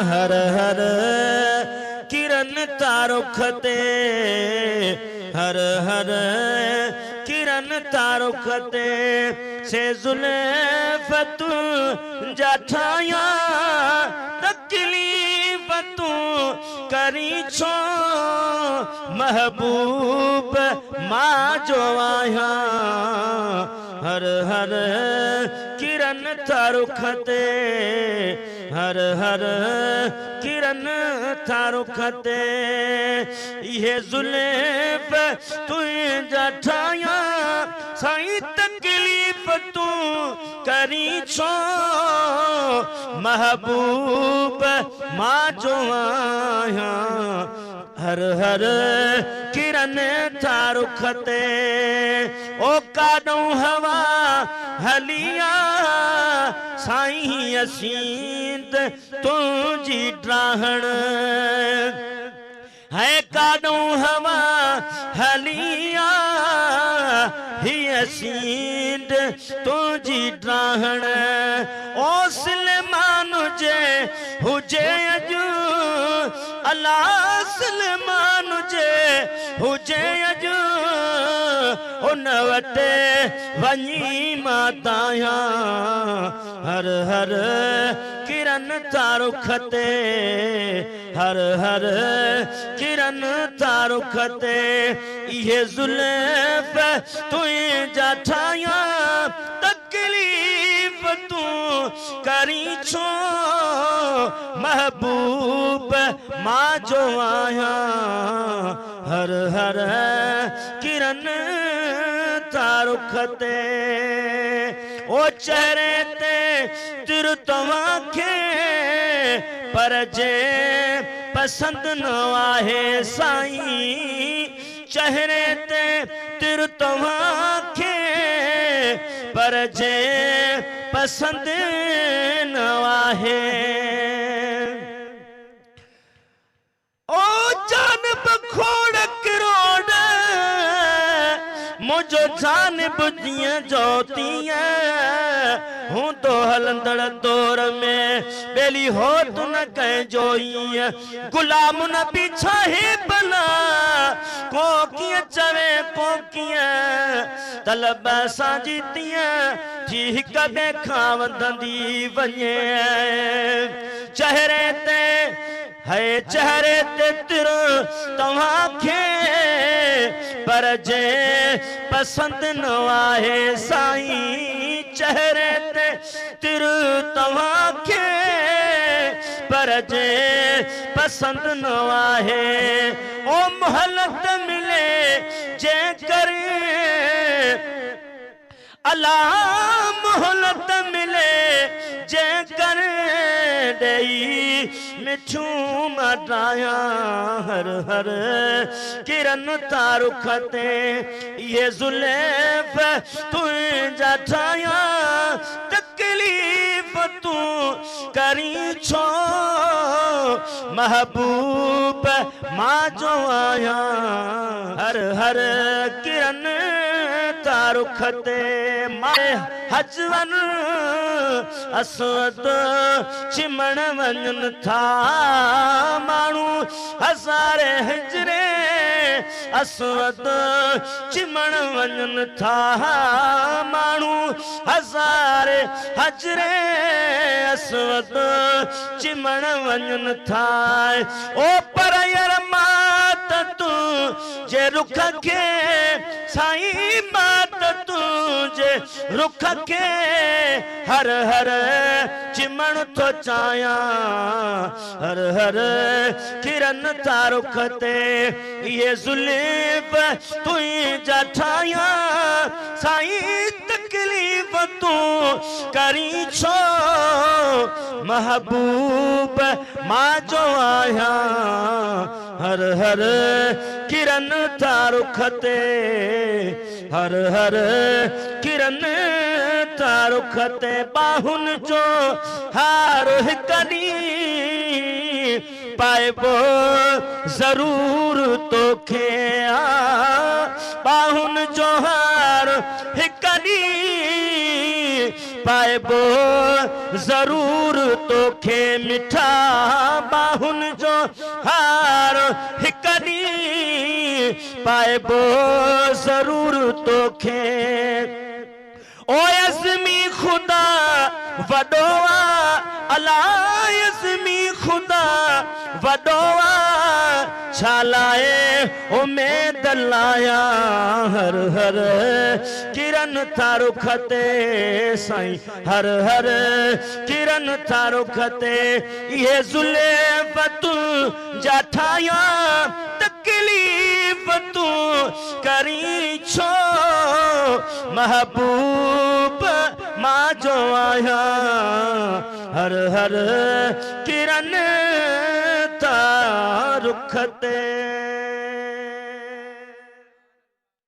हर हर किरण तारुख ते हर हर किरण तारुख ते से जुल्फ़ तू जठाया तकलीफ़ तू करी छो महबूब मां जो आया हर हर किरण तारुख ते हर हर किरण तारुख ते ये जुल्फ़ तू जठाया साईं तकलीफ़ तू करी छो महबूब मां जो आया हर हर किरण तारुख ते ओ काॾों हवा हलिया साईं असींद तुझी ड्राहण है काॾों हवा हलिया ही असींद तुझी ड्राहण ओ सलमान हुजे अजू अल्लाह सलमान हुजे अजू उन वटे वञी माताया हर हर किरण तारुख ते हर हर किरण तारुख ते ये जुल्फ़ तू जठाया तकलीफ़ तू करी छो महबूब मां जो आया हर हर किरण तारुख ते ओ चेहरे ते तिर तव्हांखे पर जे पसंद न आहे साईं चेहरे ते तिर तव्हांखे पर जे पसंद न आहे ओ जानब खोड़ करोड़ मुझो जानब दियां जोतियां हूं तो हलंदड़ दौर में बेली हो तू न कह जोई गुलाम न पीछा है बना को किया चवे को किया तलब सा जीतियां ठीक बे खावंदी वने चेहरे ते है चेहरे ते तिर तव्हांखे पर जे पसंद न आहे साईं चेहरे ते तिर तव्हांखे पर जे पसंद न आहे ओ मोहलत मिले जे कर अल्लाह मोहलत मिले जे कर दई मिठू मटाया हर हर किरण तारुख ते ये जुल्फ़ तू जठाया तकलीफ़ तू करी छो महबूब मां जो आया हर हर किरण तारुख ते माए हजवन असवद चिमण वञन था माण्हू हज़ारे हिजरे असवद चिमण वञन था माण्हू हज़ारे हजरे असवद चिमण वञन था ओ पर मात तू जे रुख के साईं मात तुझे रुख के हर हर चिमण तो चाया हर हर किरण तारुख ते ये जुल्फ़ तू जठाया साईं तकलीफ़ तू करी छो महबूब मां जो आया हर हर किरण तारुख ते हर हर किरण तारुख ते बाहुन जो हार हिकड़ी पाइबो जरूर तोखे बाहुन जो हार हिकड़ी पाइबो जरूर तोखे मिठा बाहुन जो हार हिकड़ी पाइबो जरूर तोखे ओ अज़मी खुदा वडोआ अल्लाह अज़मी खुदा वडोआ छालाए उम्मीद लाया हर हर किरण थारो खते साईं हर हर किरण थारो खते ये जुल्फ़ तू जाठाया तकलीफ तू करी छो महबूब मां जो आया हर हर किरण था रुख ते